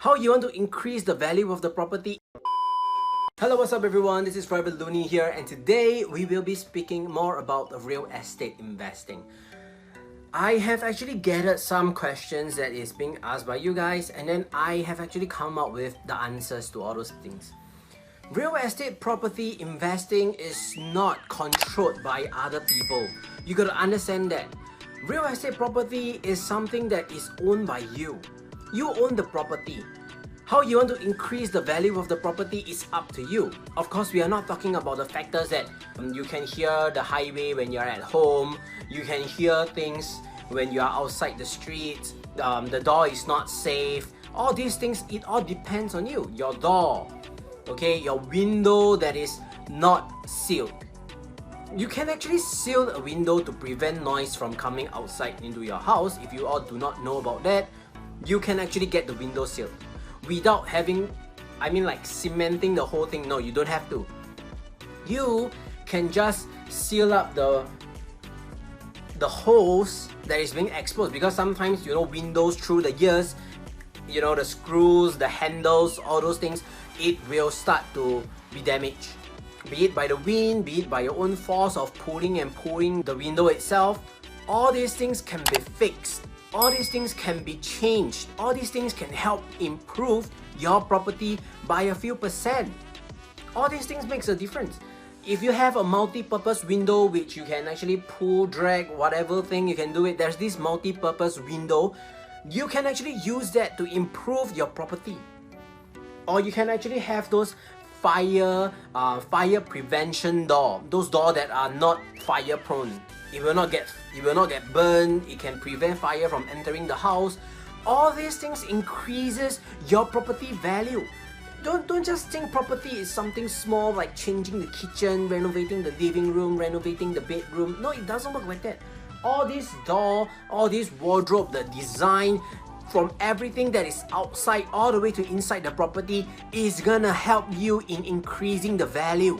how you want to increase the value of the property. Hello, what's up everyone? This is Forever Looney here, and today we will be speaking more about real estate investing. I have actually gathered some questions that is being asked by you guys, and then I have actually come up with the answers to all those things. Real estate property investing is not controlled by other people. You gotta understand that. Real estate property is something that is owned by you. You own the property. How you want to increase the value of the property is up to you. Of course, we are not talking about the factors that you can hear the highway when you're at home, you can hear things when you are outside the street, the door is not safe. All these things, it all depends on you. Your door, okay, your window that is not sealed. You can actually seal a window to prevent noise from coming outside into your house. If you all do not know about that, you can actually get the window sealed without having, like cementing the whole thing. No, you don't have to. You can just seal up the holes that is being exposed, because sometimes, windows through the years, the screws, the handles, all those things, it will start to be damaged. Be it by the wind, be it by your own force of pulling and pulling the window itself. All these things can be fixed. All these things can be changed. All these things can help improve your property by a few percent. All these things makes a difference. If you have a multi-purpose window which you can actually pull, drag, whatever thing you can do it, there's this multi-purpose window, you can actually use that to improve your property. Or you can actually have those fire prevention door, those doors that are not fire prone. It will not get burned. It can prevent fire from entering the house. All these things increases your property value. Don't just think property is something small like changing the kitchen, renovating the living room, renovating the bedroom. No, it doesn't work like that. All this door, all this wardrobe, the design, from everything that is outside all the way to inside the property is gonna help you in increasing the value.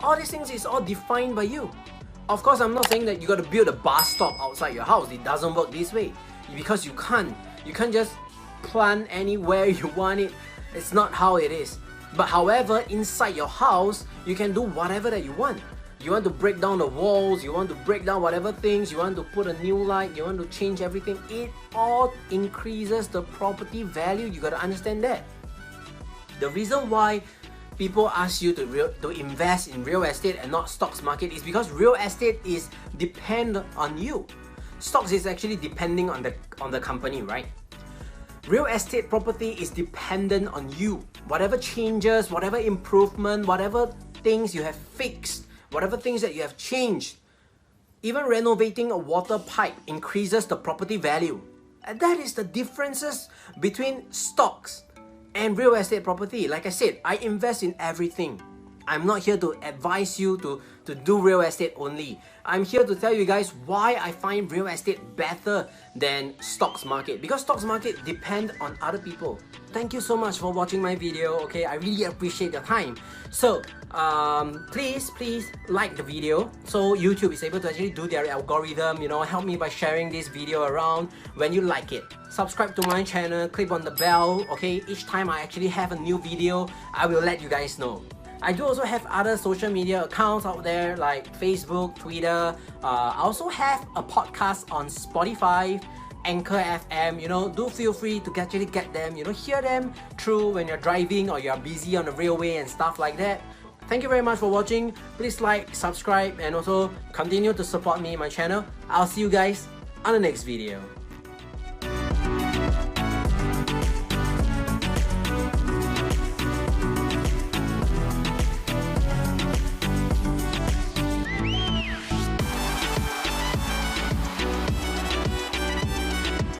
All these things is all defined by you. Of course, I'm not saying that you gotta build a bus stop outside your house. It doesn't work this way, because you can't just plant anywhere you want it. It's not how it is. But however, inside your house, you can do whatever that you want. You want to break down the walls, you want to break down whatever things, you want to put a new light, you want to change everything. It all increases the property value. You gotta understand that. The reason why people ask you to invest in real estate and not stocks market is because real estate is dependent on you. Stocks is actually depending on the company, right? Real estate property is dependent on you. Whatever changes, whatever improvement, whatever things you have fixed, whatever things that you have changed, even renovating a water pipe increases the property value. And that is the differences between stocks and real estate property. Like I said, I invest in everything. I'm not here to advise you to do real estate only. I'm here to tell you guys why I find real estate better than stocks market, because stocks market depend on other people. Thank you so much for watching my video, okay? I really appreciate your time. So please like the video so YouTube is able to actually do their algorithm, help me by sharing this video around when you like it. Subscribe to my channel, click on the bell, okay? Each time I actually have a new video, I will let you guys know. I do also have other social media accounts out there like Facebook, Twitter. I also have a podcast on Spotify, Anchor FM. Do feel free to actually get them, hear them through when you're driving or you're busy on the railway and stuff like that. Thank you very much for watching. Please like, subscribe, and also continue to support me in my channel. I'll see you guys on the next video.